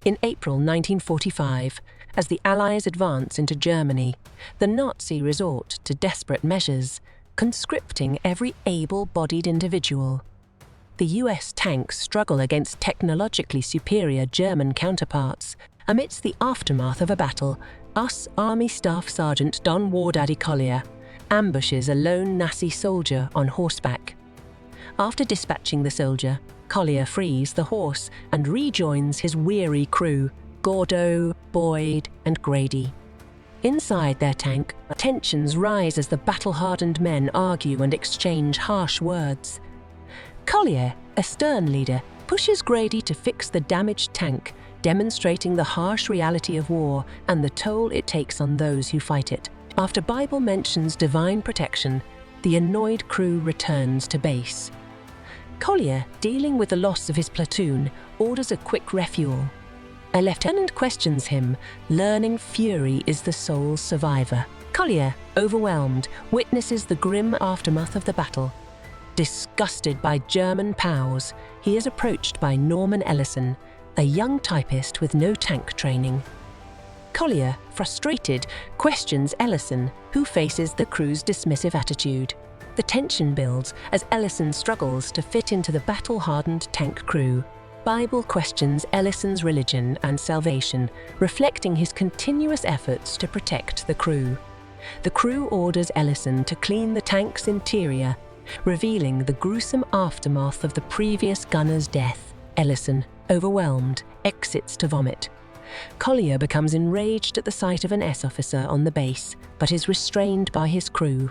In April 1945, as the Allies advance into Germany, the Nazi resort to desperate measures, conscripting every able-bodied individual. The US tanks struggle against technologically superior German counterparts. Amidst the aftermath of a battle, US Army Staff Sergeant Don Wardaddy Collier ambushes a lone Nazi soldier on horseback. After dispatching the soldier, Collier frees the horse and rejoins his weary crew, Gordo, Boyd, and Grady. Inside their tank, tensions rise as the battle-hardened men argue and exchange harsh words. Collier, a stern leader, pushes Grady to fix the damaged tank, demonstrating the harsh reality of war and the toll it takes on those who fight it. After Bible mentions divine protection, the annoyed crew returns to base. Collier, dealing with the loss of his platoon, orders a quick refuel. A lieutenant questions him, learning fury is the sole survivor. Collier, overwhelmed, witnesses the grim aftermath of the battle. Disgusted by German POWs, he is approached by Norman Ellison, a young typist with no tank training. Collier, frustrated, questions Ellison, who faces the crew's dismissive attitude. The tension builds as Ellison struggles to fit into the battle-hardened tank crew. Bible questions Ellison's religion and salvation, reflecting his continuous efforts to protect the crew. The crew orders Ellison to clean the tank's interior, revealing the gruesome aftermath of the previous gunner's death. Ellison, overwhelmed, exits to vomit. Collier becomes enraged at the sight of an S officer on the base, but is restrained by his crew.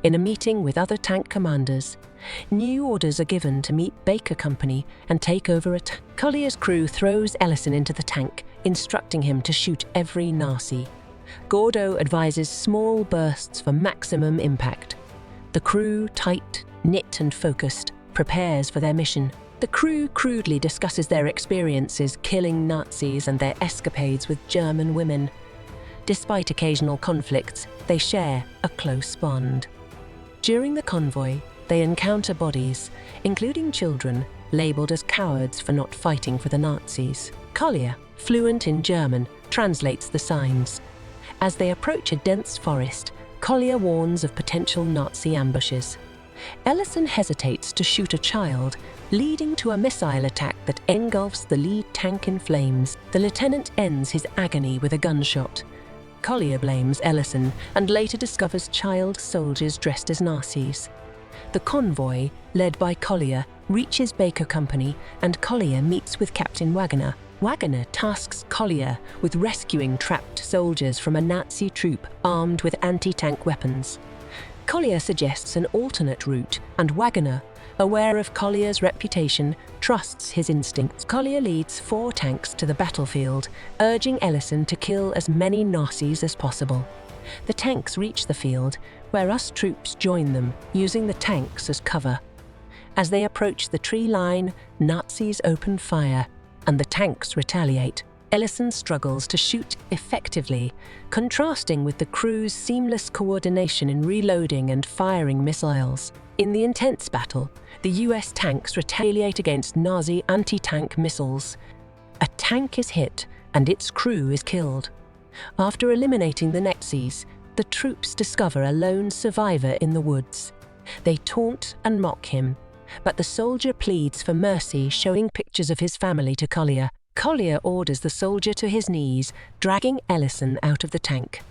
In a meeting with other tank commanders, new orders are given to meet Baker Company and take over it. Collier's crew throws Ellison into the tank, instructing him to shoot every Nazi. Gordo advises small bursts for maximum impact. The crew, tight, knit and focused, prepares for their mission. The crew crudely discusses their experiences killing Nazis and their escapades with German women. Despite occasional conflicts, they share a close bond. During the convoy, they encounter bodies, including children, labeled as cowards for not fighting for the Nazis. Collier, fluent in German, translates the signs. As they approach a dense forest, Collier warns of potential Nazi ambushes. Ellison hesitates to shoot a child, leading to a missile attack that engulfs the lead tank in flames. The lieutenant ends his agony with a gunshot. Collier blames Ellison and later discovers child soldiers dressed as Nazis. The convoy, led by Collier, reaches Baker Company and Collier meets with Captain Wagner. Wagner tasks Collier with rescuing trapped soldiers from a Nazi troop armed with anti-tank weapons. Collier suggests an alternate route, and Wagner, aware of Collier's reputation, trusts his instincts. Collier leads 4 tanks to the battlefield, urging Ellison to kill as many Nazis as possible. The tanks reach the field, where US troops join them, using the tanks as cover. As they approach the tree line, Nazis open fire, and the tanks retaliate. Ellison struggles to shoot effectively, contrasting with the crew's seamless coordination in reloading and firing missiles. In the intense battle, the US tanks retaliate against Nazi anti-tank missiles. A tank is hit, and its crew is killed. After eliminating the Nazis, the troops discover a lone survivor in the woods. They taunt and mock him, but the soldier pleads for mercy, showing pictures of his family to Collier. Collier orders the soldier to his knees, dragging Ellison out of the tank.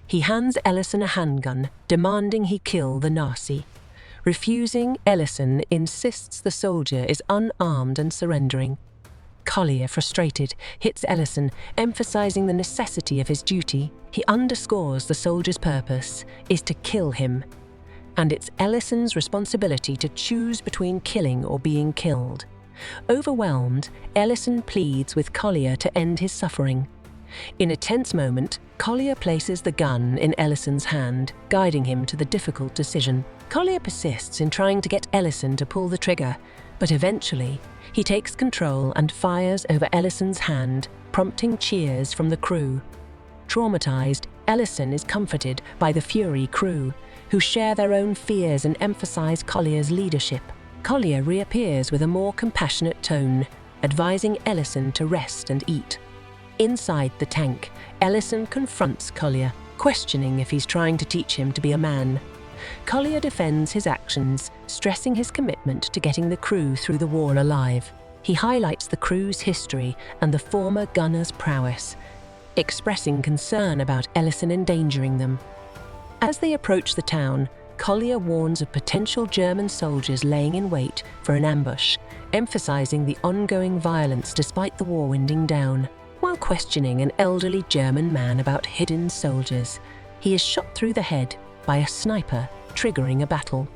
He hands Ellison a handgun, demanding he kill the Nazi. Refusing, Ellison insists the soldier is unarmed and surrendering. Collier, frustrated, hits Ellison, emphasizing the necessity of his duty. He underscores the soldier's purpose is to kill him, and it's Ellison's responsibility to choose between killing or being killed. Overwhelmed, Ellison pleads with Collier to end his suffering. In a tense moment, Collier places the gun in Ellison's hand, guiding him to the difficult decision. Collier persists in trying to get Ellison to pull the trigger, but eventually, he takes control and fires over Ellison's hand, prompting cheers from the crew. Traumatized, Ellison is comforted by the Fury crew, who share their own fears and emphasize Collier's leadership. Collier reappears with a more compassionate tone, advising Ellison to rest and eat. Inside the tank, Ellison confronts Collier, questioning if he's trying to teach him to be a man. Collier defends his actions, stressing his commitment to getting the crew through the war alive. He highlights the crew's history and the former gunner's prowess, expressing concern about Ellison endangering them. As they approach the town, Collier warns of potential German soldiers laying in wait for an ambush, emphasizing the ongoing violence despite the war winding down. While questioning an elderly German man about hidden soldiers, he is shot through the head by a sniper, triggering a battle.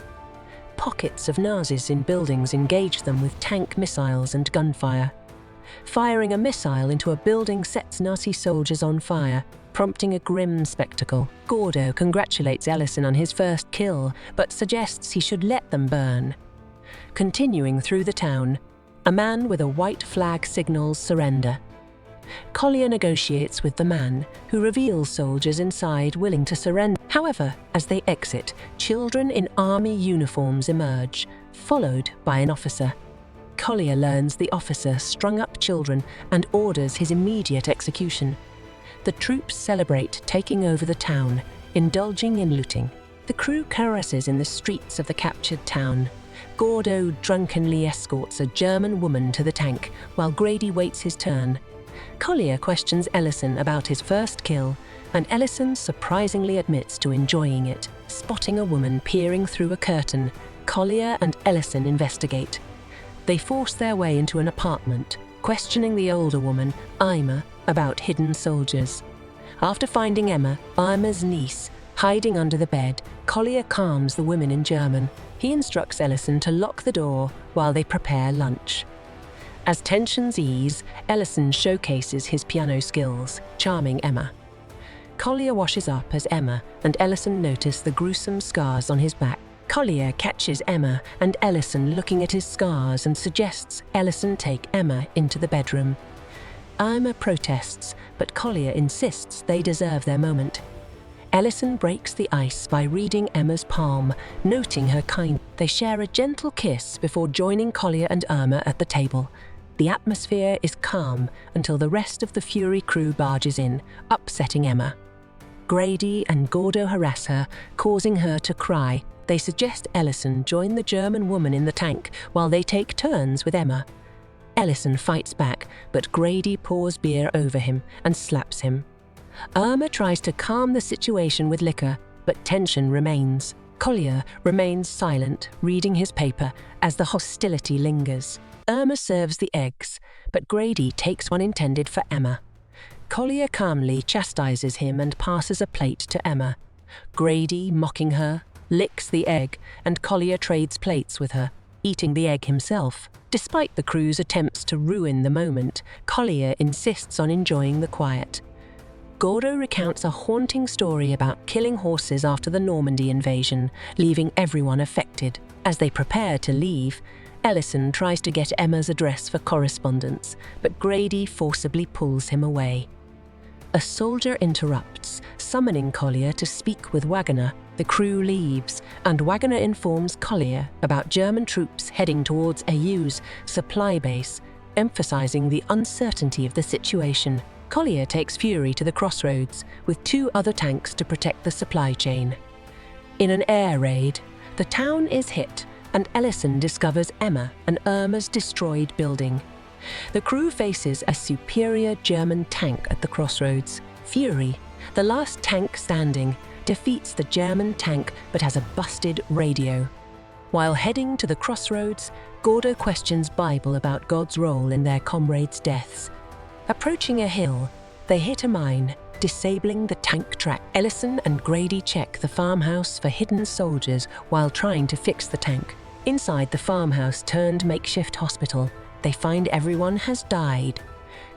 Pockets of Nazis in buildings engage them with tank missiles and gunfire. Firing a missile into a building sets Nazi soldiers on fire, prompting a grim spectacle. Gordo congratulates Ellison on his first kill, but suggests he should let them burn. Continuing through the town, a man with a white flag signals surrender. Collier negotiates with the man, who reveals soldiers inside willing to surrender. However, as they exit, children in army uniforms emerge, followed by an officer. Collier learns the officer strung up children and orders his immediate execution. The troops celebrate taking over the town, indulging in looting. The crew caresses in the streets of the captured town. Gordo drunkenly escorts a German woman to the tank, while Grady waits his turn. Collier questions Ellison about his first kill, and Ellison surprisingly admits to enjoying it. Spotting a woman peering through a curtain, Collier and Ellison investigate. They force their way into an apartment, questioning the older woman, Ayer, about hidden soldiers. After finding Emma, Ayer's niece, hiding under the bed, Collier calms the women in German. He instructs Ellison to lock the door while they prepare lunch. As tensions ease, Ellison showcases his piano skills, charming Emma. Collier washes up as Emma, and Ellison notice the gruesome scars on his back. Collier catches Emma and Ellison looking at his scars and suggests Ellison take Emma into the bedroom. Ayer protests, but Collier insists they deserve their moment. Ellison breaks the ice by reading Emma's palm, noting her kindness. They share a gentle kiss before joining Collier and Ayer at the table. The atmosphere is calm until the rest of the Fury crew barges in, upsetting Emma. Grady and Gordo harass her, causing her to cry. They suggest Ellison join the German woman in the tank while they take turns with Emma. Ellison fights back, but Grady pours beer over him and slaps him. Ayer tries to calm the situation with liquor, but tension remains. Collier remains silent, reading his paper as the hostility lingers. Ayer serves the eggs, but Grady takes one intended for Emma. Collier calmly chastises him and passes a plate to Emma. Grady, mocking her, licks the egg, and Collier trades plates with her, eating the egg himself. Despite the crew's attempts to ruin the moment, Collier insists on enjoying the quiet. Gordo recounts a haunting story about killing horses after the Normandy invasion, leaving everyone affected. As they prepare to leave, Ellison tries to get Emma's address for correspondence, but Grady forcibly pulls him away. A soldier interrupts, summoning Collier to speak with Wagner. The crew leaves, and Wagner informs Collier about German troops heading towards Ayer's supply base, emphasizing the uncertainty of the situation. Collier takes Fury to the crossroads, with 2 other tanks to protect the supply chain. In an air raid, the town is hit, and Ellison discovers Emma and Ayer's destroyed building. The crew faces a superior German tank at the crossroads. Fury, the last tank standing, defeats the German tank but has a busted radio. While heading to the crossroads, Gordo questions Bible about God's role in their comrades' deaths. Approaching a hill, they hit a mine, disabling the tank track. Ellison and Grady check the farmhouse for hidden soldiers while trying to fix the tank. Inside the farmhouse turned makeshift hospital, they find everyone has died.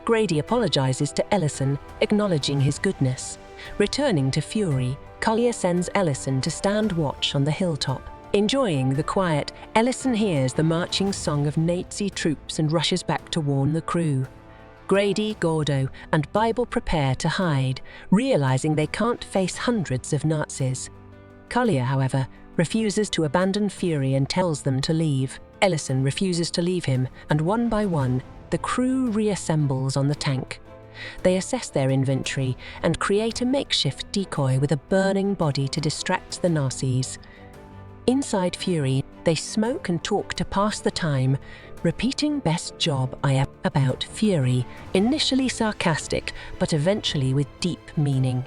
Grady apologizes to Ellison, acknowledging his goodness. Returning to Fury, Collier sends Ellison to stand watch on the hilltop. Enjoying the quiet, Ellison hears the marching song of Nazi troops and rushes back to warn the crew. Grady, Gordo, and Bible prepare to hide, realizing they can't face hundreds of Nazis. Collier, however, refuses to abandon Fury and tells them to leave. Ellison refuses to leave him, and one by one, the crew reassembles on the tank. They assess their inventory and create a makeshift decoy with a burning body to distract the Nazis. Inside Fury, they smoke and talk to pass the time, repeating best job Ayer about Fury, initially sarcastic but eventually with deep meaning.